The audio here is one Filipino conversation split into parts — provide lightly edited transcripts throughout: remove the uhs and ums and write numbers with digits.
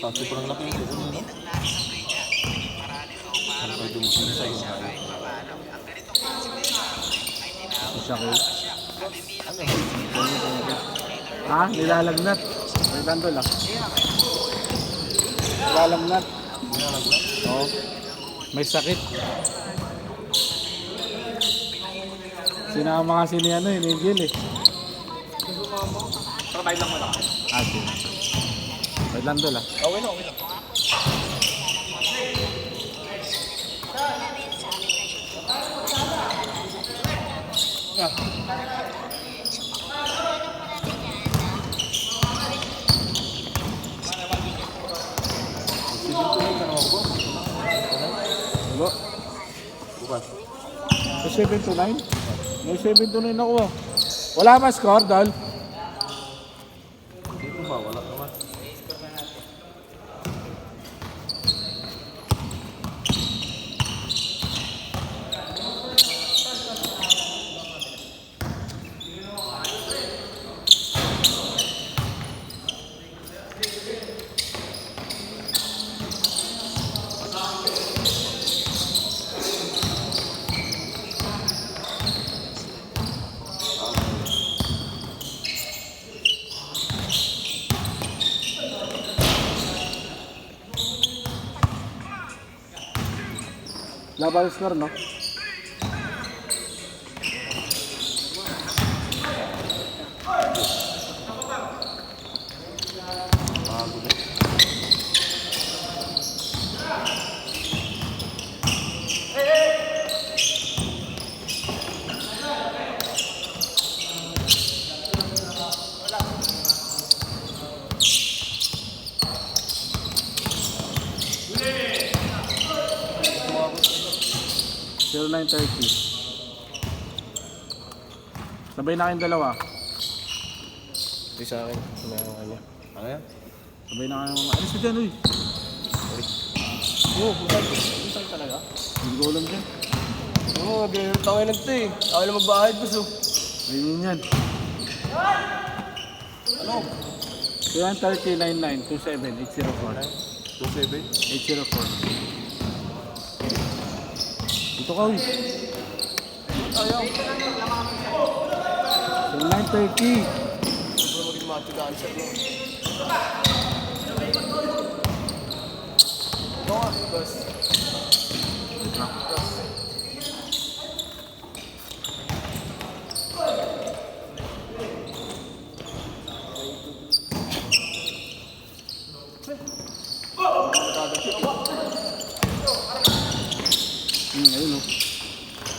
Tapos parang laki yung ulo, no? Ano kayo dumusing sa iyo? Isa ko. Ano yun? Ha? Nilalagnat. May bandol ah. Nilalagnat. Oo. May sakit. Sinama kasi ni ano eh, ni Gil eh. Trabay lang mo lang. Ah, sige. May bandol ah. Okay lang, okay lang. Diba? Bukas. May 7 to 9? May 7 to 9 ako ah. Wala pa score, Dol? Dito ba? Wala naman. Wala pa score, no? Bago na. Zero 9:30. Sabay na kayong dalawa. Hindi sa akin. Ano yan? Sabay na kayong mga... Alis na dyan, uy. Oo, busan talaga. Hindi ko alam dyan. Oo, tawin na ito eh. Ako na magbahay, gusto. Ayun yan. Ano? 1:30, 99, 27, 804. 2-7? 804. Dito ka, uy. Ayaw. So, 9:30. Gusto mo maging matigaan siya bro. Ito nga, boss. Ayun, oh.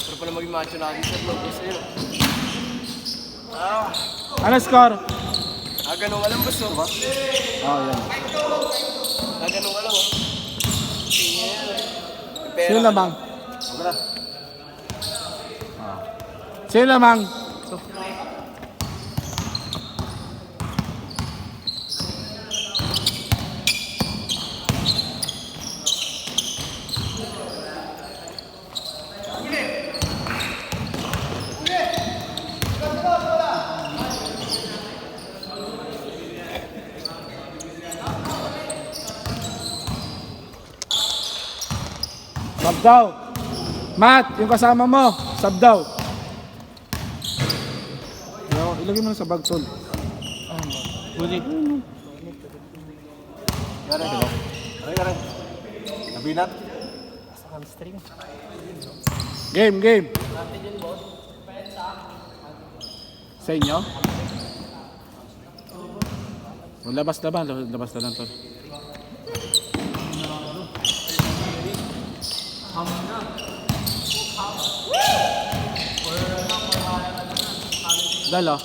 Pero pala maging macho natin sa vlog kasi yun. Ano score? Ganun alam boss oh. Oh, yan. Ganun alam oh. Sino lamang? Okay na. Sino lamang? Sub daw. Matt, yung kasama mo, sub daw. Ilagay mo na sa bag, tol. Bunit. Gano'n sila. Gano'n. Nabinat. Sa hamstring. Game. Sa inyo? Labas na ba? Labas na lang, tol. Dalo.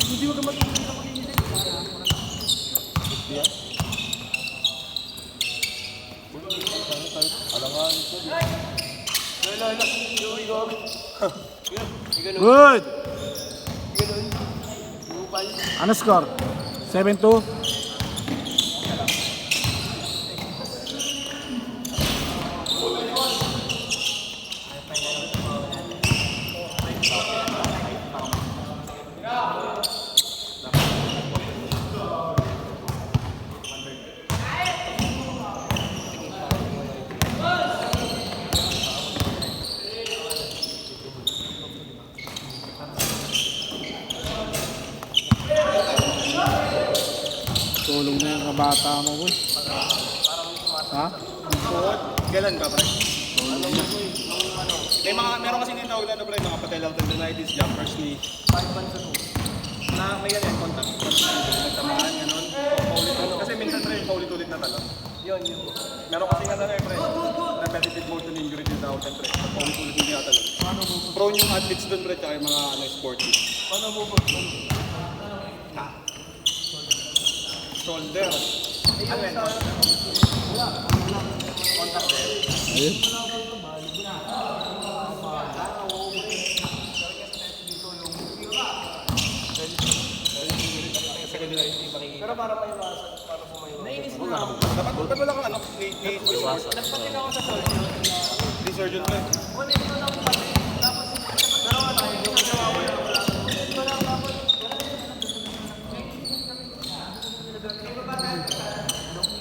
Hindi mo naman Good. Ano score? 7-2? Tulong na yung kabata mo, boy. Ha? Suot. Kailan ka, pre? Meron kasi din tawag na pre, mga patellar tendonitis, jumpers knee. 5 months ago. Na may ganyan, contact. Nagtamaan, gano'n. Paulit-ulit. Kasi minsan pre, paulit-ulit na talon. Yun. Meron kasi nga na pre, repetitive motion injury din tawag yan pre. Paulit-ulit yung tinatalon. Prone yung athletes doon pre, tsaka yung mga sporty. Paano mo ba? Shoulder. Ano yan? Contact din. Ayun. Pero para maiwasan, para pumayo. Nainis na ako. Dapat wala kang ano, ni Nagpatin ako sa surgeon. surgeon pre. Wala ito lang pati. Tapos, pero ano, yung ginawa ko yun. Ito lang tapos.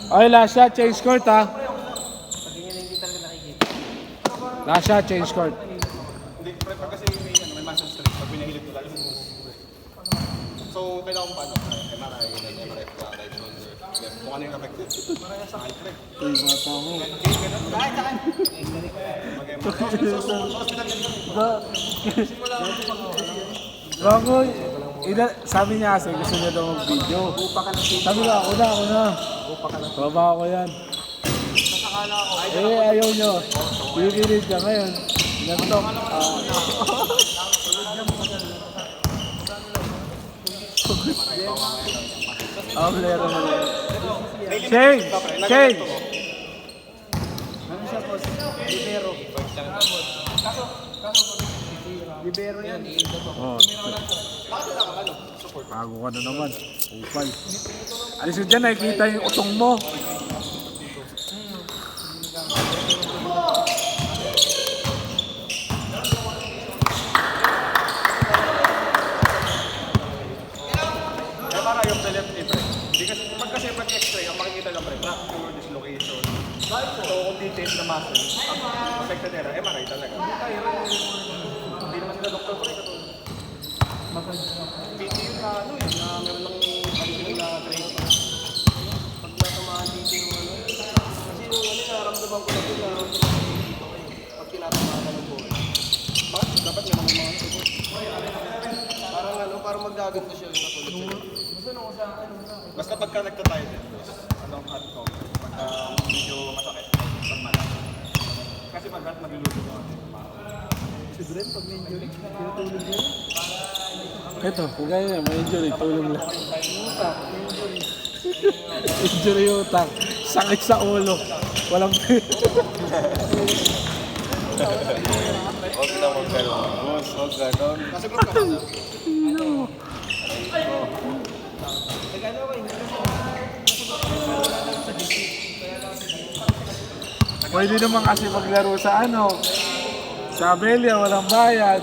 Okay, last shot, change court ha. Pag ganyan hindi talaga nakikita. Last shot, change court. Hindi, pre, pag kasi may muscle stress, pag pinahilip ko lalo. So, kailangan ko paano? MRI, ganyan, MRI, right shoulder. Kung ano yung affected. Parang sa pre. Ito yung bata mo. Kahit saan. Mag-MRI. Hospital din Bago, sabi niya kasi gusto niya daw mag-video. Sabi ko, ako na. Baba ako yan. Eh, ayaw nyo. Bibilid ka ngayon. Nagtok. Lero na lang. Shane! Shane! Ano siya po? Libero. Libero yan. Oh. Bago ka na naman. Upal. Alis ka dyan, nakikita yung utong mo. MRI of the left hip, pre. Pag kasi pag x-ray, ang makikita lang pre, fracture, dislocation. So, kung details na muscle, ang affected nila, MRI talaga. Hindi naman sila doktor pre, katulad. PT yung na ano yun, na meron lang additional na training. Pag natamaan dito yung ano. Kasi yung ano, naramdaman ko na ito, naramdaman ko dito. Pag tinatamaan ka ng ball. Bakit? Dapat meron mga ano support. Parang ano, parang maggaganto siya yung katulad sa'yo. Basta pagka nagtatayo din, anong hand ko, pagka medyo masakit, pag malas. Kasi pag lahat magluluto ko. Si Brent, pag may injury, tinutulog niya. Ito, kung kaya niya, may injury, tulong lang. Utak, may injury. Injury yung utak. Sakit sa ulo. Walang Huwag na magkaroon. Boss, huwag ganon. Nasa group ka ba? Nag-ano ko, hindi kasi Pwede naman kasi maglaro sa ano. Sa Abelia, walang bayad.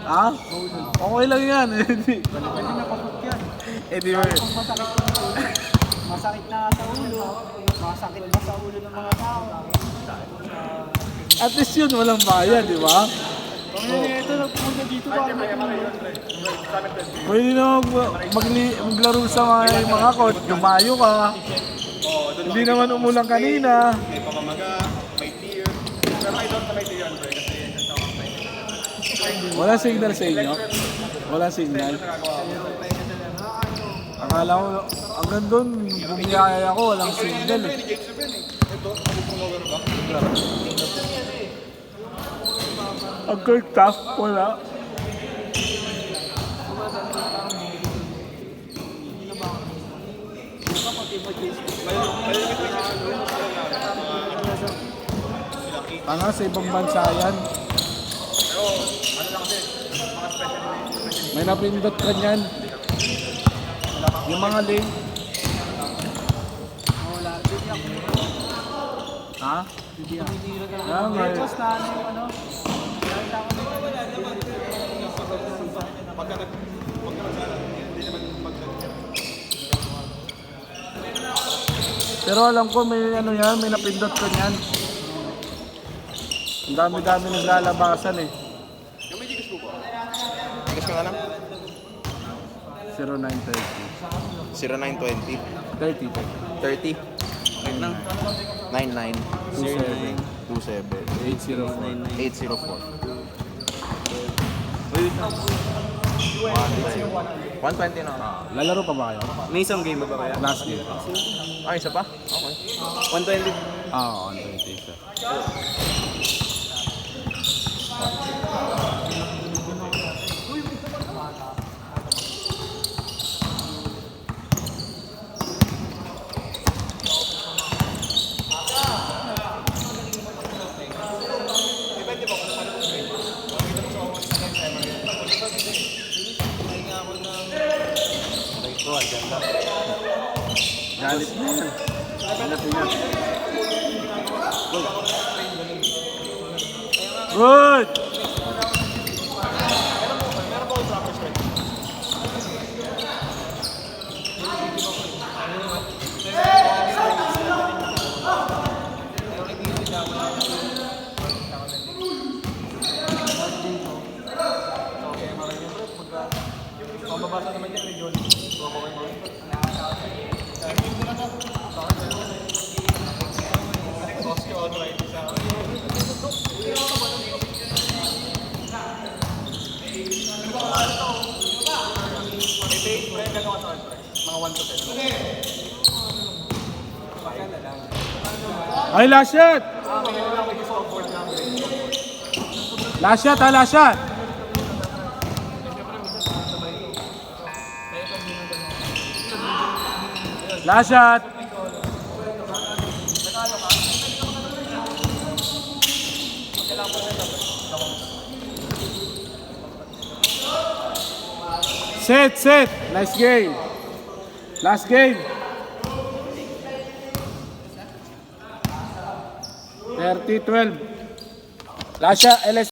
Ha? Okay lang yan. pwede nakapot yan. Di ba? Masakit na sa ulo. Masakit ba sa ulo ng mga tao? At least yun, walang bayad, di ba? Ito, nagpunta dito ba? Pwede naman maglaro sa mga court. Lumayo ka. Hindi naman umulang kanina. May pamamaga, may tear. Pero I don't na may tear yan, pre, kasi Wala signal sa inyo? Wala signal? Akala ko, hanggang doon, bumiyaya ako, walang signal eh. James Levin eh. Ito, mag-promover ba? Ang court tough, wala. Sa ibang bansa yan. Pero, ano lang kasi, mga special May napindot ka niyan. Yung mga link. Ha? Kaya nga eh. pagka nagsala, hindi naman Pero alam ko may ano yan, may napindot ka niyan. Ang dami-dami naglalabasan eh. Yung may gigas po ba? Gigas ka nga lang? 0920 30. 30 99 27 804. 804 120 na. Lalaro pa ba kayo? May isang game ba kaya? Last game. Ay, isa pa? Okay. 120. Oo, 120 siya. Galit na yan. Galit na yan. Good! Mababasa naman yan, John. Ay, last shot! Last shot, ha, last shot! Last shot! Set! Nice game! Last game! 30-12. Last shot, LS.